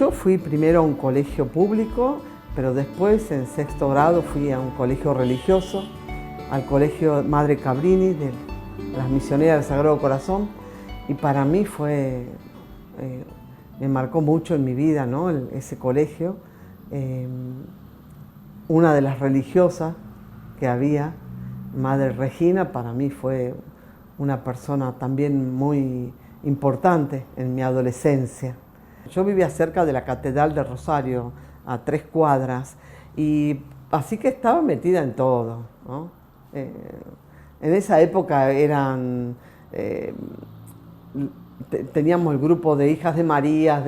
Yo fui primero a un colegio público, pero después en sexto grado fui a un colegio religioso, al colegio Madre Cabrini de las Misioneras del Sagrado Corazón, y para mí me marcó mucho en mi vida, ¿no? Ese colegio. Una de las religiosas que había, Madre Regina, para mí fue una persona también muy importante en mi adolescencia. Yo vivía cerca de la Catedral de Rosario, a 3 cuadras, y así que estaba metida en todo, ¿no? En esa época teníamos el grupo de Hijas de María,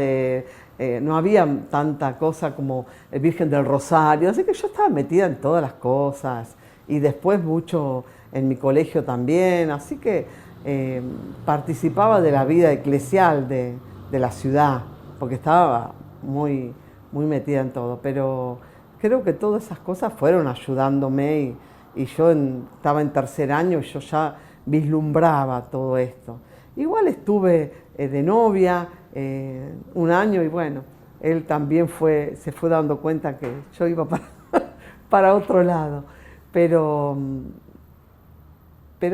no había tanta cosa como el Virgen del Rosario, así que yo estaba metida en todas las cosas, y después mucho en mi colegio también, así que participaba de la vida eclesial de la ciudad, porque estaba muy metida en todo, pero creo que todas esas cosas fueron ayudándome y yo estaba en tercer año y yo ya vislumbraba todo esto. Igual estuve de novia 1 año y bueno, él también se fue dando cuenta que yo iba para otro lado, pero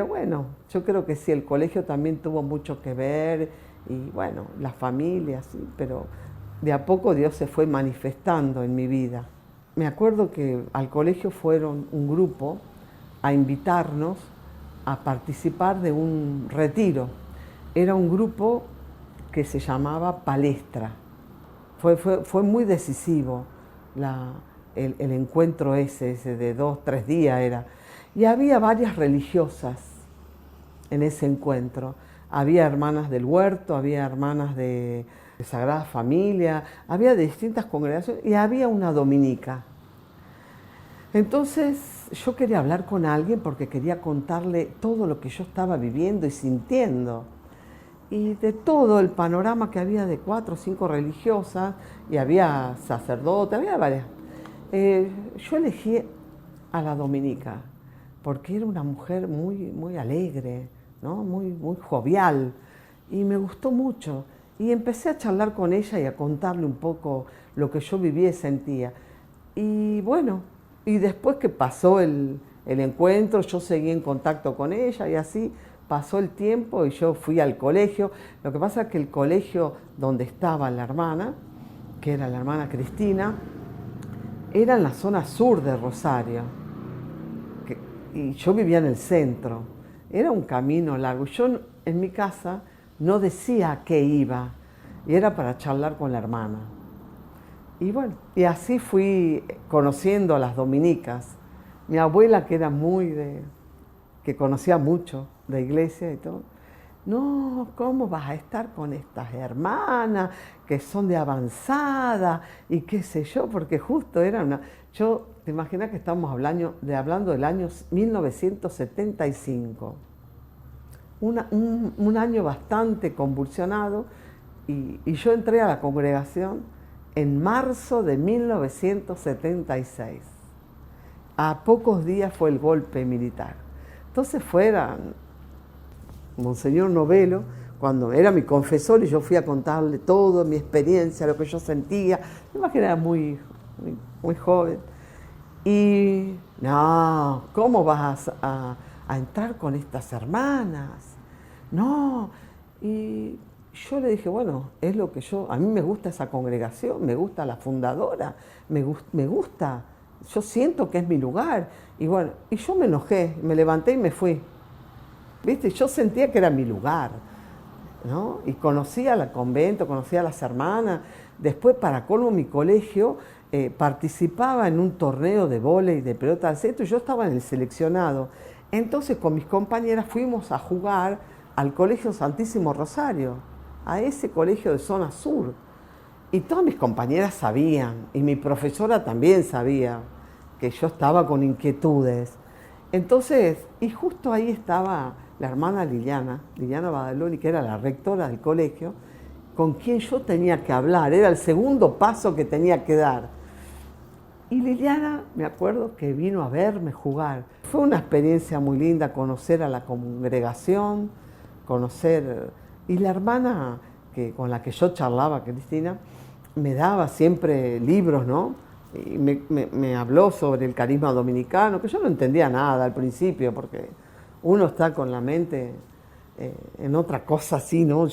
bueno, yo creo que sí, el colegio también tuvo mucho que ver y bueno, la familia, sí, pero de a poco Dios se fue manifestando en mi vida. Me acuerdo que al colegio fueron un grupo a invitarnos a participar de un retiro. Era un grupo que se llamaba Palestra. Fue muy decisivo el encuentro ese de 2, 3 días era. Y había varias religiosas en ese encuentro. Había hermanas del huerto, había hermanas de Sagrada Familia, había de distintas congregaciones y había una dominica. Entonces yo quería hablar con alguien porque quería contarle todo lo que yo estaba viviendo y sintiendo. Y de todo el panorama que había de 4 o 5 religiosas, y había sacerdotes, había varias. Yo elegí a la dominica porque era una mujer muy alegre, ¿no? muy jovial, y me gustó mucho. Y empecé a charlar con ella y a contarle un poco lo que yo vivía y sentía. Y bueno, y después que pasó el encuentro, yo seguí en contacto con ella y así pasó el tiempo y yo fui al colegio. Lo que pasa es que el colegio donde estaba la hermana, que era la hermana Cristina, era en la zona sur de Rosario. Y yo vivía en el centro. Era un camino largo. Yo en mi casa no decía a qué iba, y era para charlar con la hermana. Y bueno, y así fui conociendo a las dominicas. Mi abuela, que era que conocía mucho de iglesia y todo, no, ¿cómo vas a estar con estas hermanas que son de avanzada y qué sé yo? Porque justo yo, te imaginas que estamos hablando del año 1975. Un año bastante convulsionado, y yo entré a la congregación en marzo de 1976. A pocos días fue el golpe militar. Entonces Monseñor Novelo, cuando era mi confesor, y yo fui a contarle todo, mi experiencia, lo que yo sentía. Me imagino que era muy joven. Y, no, ¿cómo vas a entrar con estas hermanas? No. Y yo le dije, bueno, es lo que a mí me gusta esa congregación, me gusta la fundadora, me gusta, yo siento que es mi lugar. Y bueno, y yo me enojé, me levanté y me fui. ¿Viste? Yo sentía que era mi lugar, ¿no? Y conocía el convento, conocía a las hermanas. Después, para colmo, mi colegio participaba en un torneo de vóley, de pelota al centro, y yo estaba en el seleccionado. Entonces, con mis compañeras fuimos a jugar al Colegio Santísimo Rosario, a ese colegio de zona sur. Y todas mis compañeras sabían, y mi profesora también sabía que yo estaba con inquietudes. Entonces, y justo ahí estaba la hermana Liliana Badaloni, que era la rectora del colegio, con quien yo tenía que hablar, era el segundo paso que tenía que dar. Y Liliana, me acuerdo que vino a verme jugar. Fue una experiencia muy linda conocer a la congregación, y la hermana con la que yo charlaba, Cristina, me daba siempre libros, ¿no? Y me habló sobre el carisma dominicano, que yo no entendía nada al principio, porque uno está con la mente en otra cosa así, ¿no?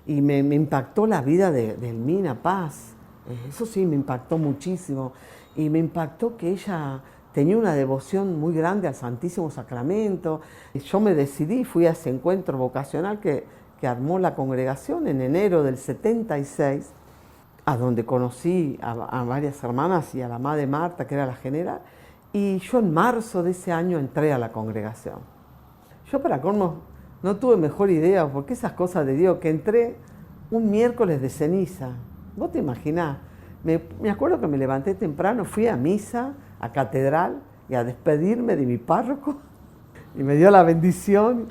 Y me impactó la vida de Elmina Paz, eso sí, me impactó muchísimo. Y me impactó que ella tenía una devoción muy grande al Santísimo Sacramento. Yo me decidí, fui a ese encuentro vocacional que armó la congregación en enero del 76, a donde conocí a varias hermanas y a la madre Marta, que era la general, y yo en marzo de ese año entré a la congregación. Yo para colmo no tuve mejor idea, porque esas cosas de Dios, que entré un miércoles de ceniza. ¿Vos te imaginás? Me acuerdo que me levanté temprano, fui a misa, a catedral, y a despedirme de mi párroco, y me dio la bendición,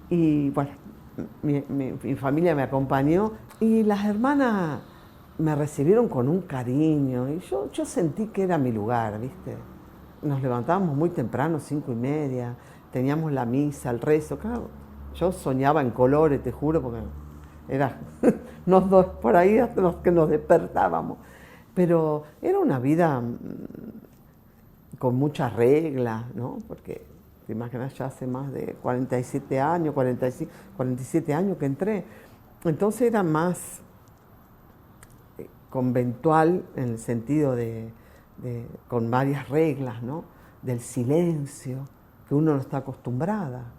y bueno, mi familia me acompañó, y las hermanas me recibieron con un cariño, y yo sentí que era mi lugar, ¿viste? Nos levantábamos muy temprano, 5:30, teníamos la misa, el rezo, claro. Yo soñaba en colores, te juro, porque era nos dos por ahí hasta los que nos despertábamos. Pero era una vida con muchas reglas, ¿no? Porque te imaginas, ya hace más de 47 años, 45, 47 años que entré. Entonces era más conventual en el sentido con varias reglas, ¿no? Del silencio, que uno no está acostumbrada.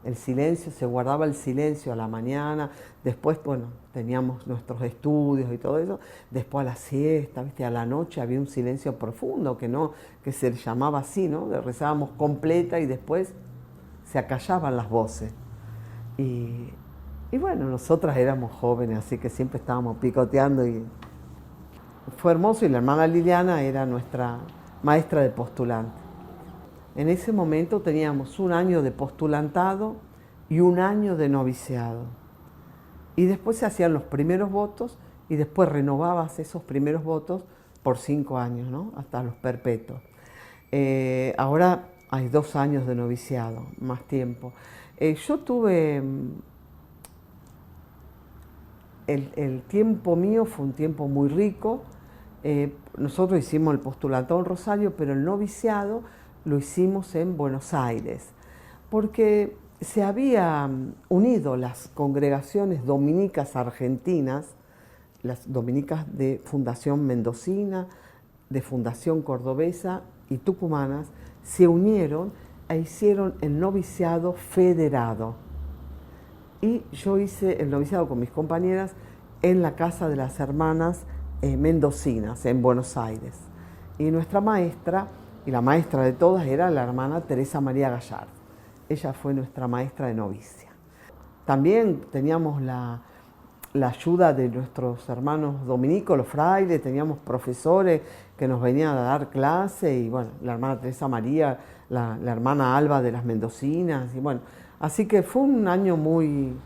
El silencio, se guardaba el silencio a la mañana, después, bueno, teníamos nuestros estudios y todo eso, después a la siesta, ¿viste? A la noche había un silencio profundo, que se llamaba así, ¿no? Rezábamos completa y después se acallaban las voces. Y bueno, nosotras éramos jóvenes, así que siempre estábamos picoteando y fue hermoso, y la hermana Liliana era nuestra maestra de postulante. En ese momento teníamos un año de postulantado y un año de noviciado. Y después se hacían los primeros votos y después renovabas esos primeros votos por 5 años, ¿no? Hasta los perpetuos. Ahora hay 2 años de noviciado, más tiempo. Yo tuve... El tiempo mío fue un tiempo muy rico. Nosotros hicimos el postulantado en Rosario, pero el noviciado lo hicimos en Buenos Aires, porque se habían unido las congregaciones dominicas argentinas, las dominicas de Fundación Mendocina, de Fundación Cordobesa y tucumanas, se unieron e hicieron el noviciado federado. Y yo hice el noviciado con mis compañeras en la casa de las hermanas mendocinas, en Buenos Aires. Y nuestra maestra, y la maestra de todas, era la hermana Teresa María Gallard. Ella fue nuestra maestra de novicia. También teníamos la ayuda de nuestros hermanos dominicos, los frailes, teníamos profesores que nos venían a dar clase, y bueno, la hermana Teresa María, la hermana Alba de las Mendocinas, y bueno, así que fue un año muy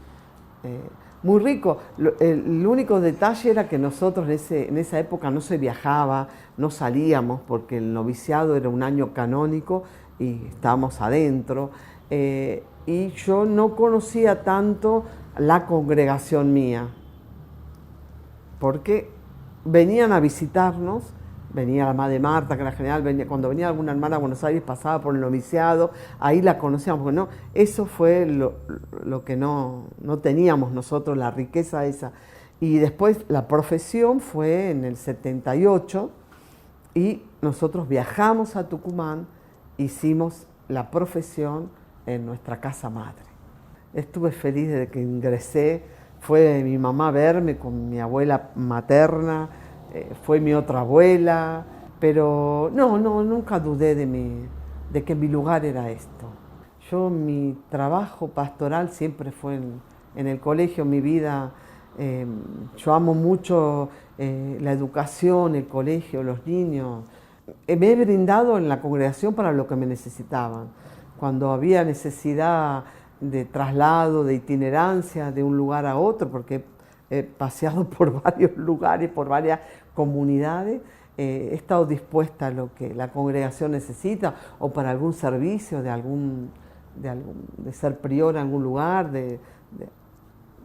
rico. El único detalle era que nosotros en esa época no se viajaba, no salíamos, porque el noviciado era un año canónico y estábamos adentro. Y yo no conocía tanto la congregación mía, porque venían a visitarnos, venía la madre Marta, que era general, cuando venía alguna hermana a Buenos Aires pasaba por el noviciado, ahí la conocíamos, porque no, eso fue lo que no teníamos nosotros, la riqueza esa. Y después la profesión fue en el 78, y nosotros viajamos a Tucumán, hicimos la profesión en nuestra casa madre. Estuve feliz desde que ingresé, fue mi mamá a verme con mi abuela materna, fue mi otra abuela, pero nunca dudé de que mi lugar era esto. Mi trabajo pastoral siempre fue en el colegio, mi vida. Yo amo mucho la educación, el colegio, los niños. Me he brindado en la congregación para lo que me necesitaban. Cuando había necesidad de traslado, de itinerancia de un lugar a otro, porque he paseado por varios lugares, por varias comunidades, he estado dispuesta a lo que la congregación necesita, o para algún servicio de ser prior en algún lugar, de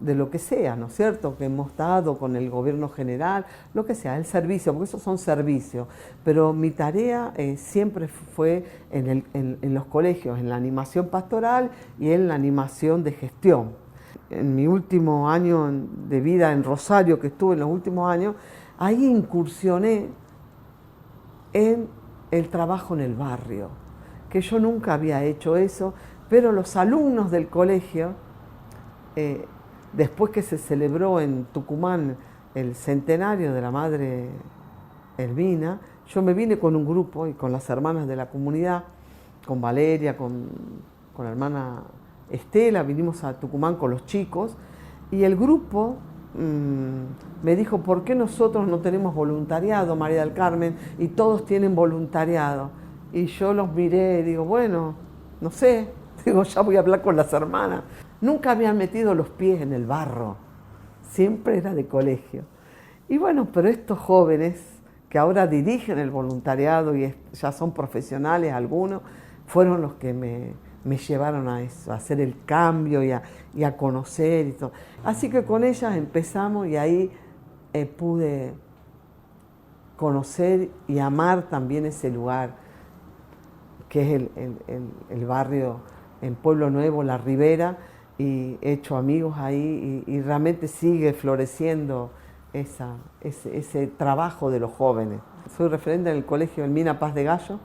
de lo que sea, ¿no es cierto?, que hemos dado con el gobierno general, lo que sea, el servicio, porque esos son servicios. Pero mi tarea siempre fue en los colegios, en la animación pastoral y en la animación de gestión. En mi último año de vida en Rosario, que estuve en los últimos años, ahí incursioné en el trabajo en el barrio, que yo nunca había hecho eso, pero los alumnos del colegio, después que se celebró en Tucumán el centenario de la Madre Elvina, yo me vine con un grupo y con las hermanas de la comunidad, con Valeria, con la hermana Estela, vinimos a Tucumán con los chicos y el grupo me dijo, ¿por qué nosotros no tenemos voluntariado, María del Carmen, y todos tienen voluntariado? Y yo los miré y digo, bueno, no sé, digo, ya voy a hablar con las hermanas. Nunca habían metido los pies en el barro, siempre era de colegio. Y bueno, pero estos jóvenes que ahora dirigen el voluntariado y ya son profesionales algunos, fueron los que me llevaron a eso, a hacer el cambio y a conocer y todo. Así que con ellas empezamos y ahí pude conocer y amar también ese lugar, que es el barrio en Pueblo Nuevo, La Ribera, y he hecho amigos ahí y realmente sigue floreciendo ese trabajo de los jóvenes. Soy referente en el colegio Elmina Paz de Gallo,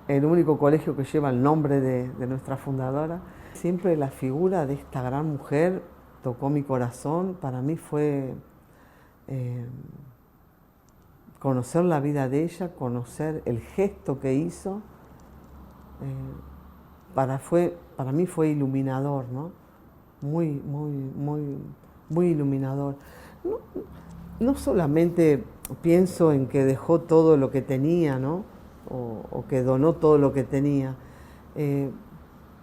el único colegio que lleva el nombre de nuestra fundadora. Siempre la figura de esta gran mujer tocó mi corazón. Para mí fue conocer la vida de ella, conocer el gesto que hizo. Para mí fue iluminador, ¿no? Muy iluminador. No solamente pienso en que dejó todo lo que tenía, ¿no?, o que donó todo lo que tenía.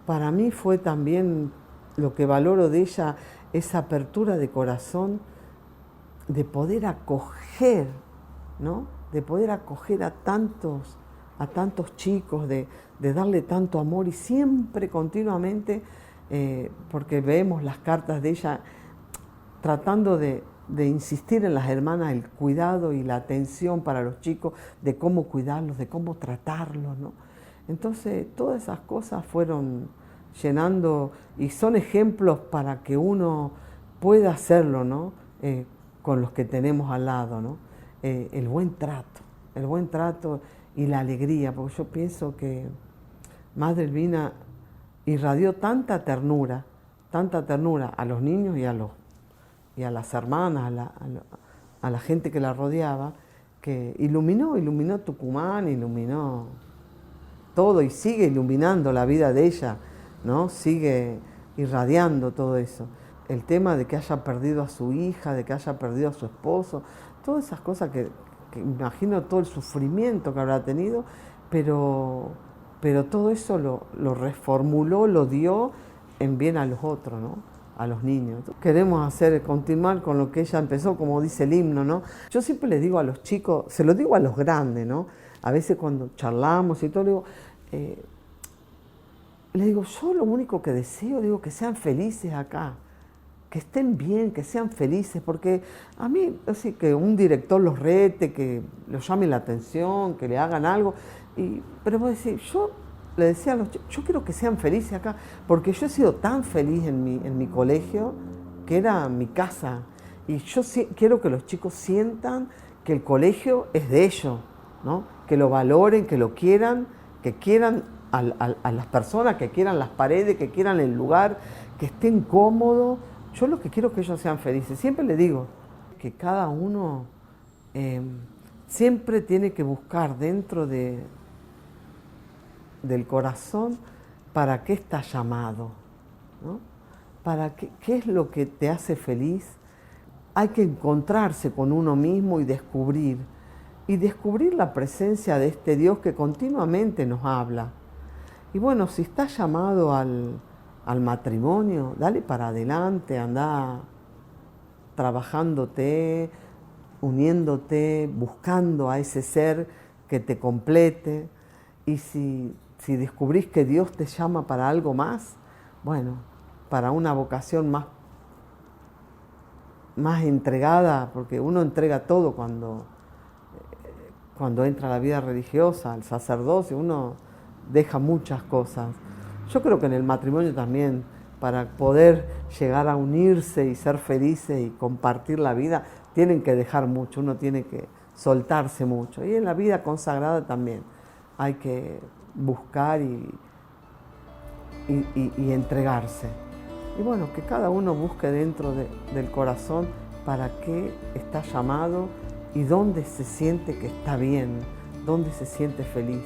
Para mí fue también lo que valoro de ella, esa apertura de corazón, de poder acoger, ¿no?, de poder acoger a tantos chicos, de darle tanto amor y siempre, continuamente, porque vemos las cartas de ella tratando de insistir en las hermanas el cuidado y la atención para los chicos, de cómo cuidarlos, de cómo tratarlos, ¿no? Entonces, todas esas cosas fueron llenando y son ejemplos para que uno pueda hacerlo, ¿no?, con los que tenemos al lado, ¿no? El buen trato y la alegría, porque yo pienso que Madre Elvina irradió tanta ternura a los niños y a las hermanas, a la gente que la rodeaba, que iluminó Tucumán, iluminó todo y sigue iluminando la vida de ella, ¿no? Sigue irradiando todo eso. El tema de que haya perdido a su hija, de que haya perdido a su esposo, todas esas cosas que imagino todo el sufrimiento que habrá tenido, pero todo eso lo reformuló, lo dio en bien a los otros, ¿no?, a los niños. Queremos continuar con lo que ella empezó, como dice el himno, ¿no? Yo siempre le digo a los chicos, se lo digo a los grandes, ¿no? A veces cuando charlamos y todo, le digo, yo lo único que deseo, digo, que sean felices acá, que estén bien, que sean felices, porque a mí, así que un director los rete, que los llame la atención, que le hagan algo, pero vos decís, yo le decía a los chicos, yo quiero que sean felices acá, porque yo he sido tan feliz en mi colegio, que era mi casa, y yo quiero que los chicos sientan que el colegio es de ellos, ¿no?, que lo valoren, que lo quieran, que quieran a las personas, que quieran las paredes, que quieran el lugar, que estén cómodos. Yo lo que quiero es que ellos sean felices. Siempre le digo que cada uno siempre tiene que buscar dentro del corazón para qué está llamado, ¿no? Para qué es lo que te hace feliz. Hay que encontrarse con uno mismo y descubrir la presencia de este Dios que continuamente nos habla. Y bueno, si estás llamado al matrimonio, dale para adelante, anda trabajándote, uniéndote, buscando a ese ser que te complete. Y si descubrís que Dios te llama para algo más, bueno, para una vocación más más entregada, porque uno entrega todo cuando entra a la vida religiosa, al sacerdocio, uno deja muchas cosas. Yo creo que en el matrimonio también, para poder llegar a unirse y ser felices y compartir la vida, tienen que dejar mucho, uno tiene que soltarse mucho. Y en la vida consagrada también hay que buscar y entregarse. Y bueno, que cada uno busque dentro del corazón para qué está llamado y dónde se siente que está bien, dónde se siente feliz.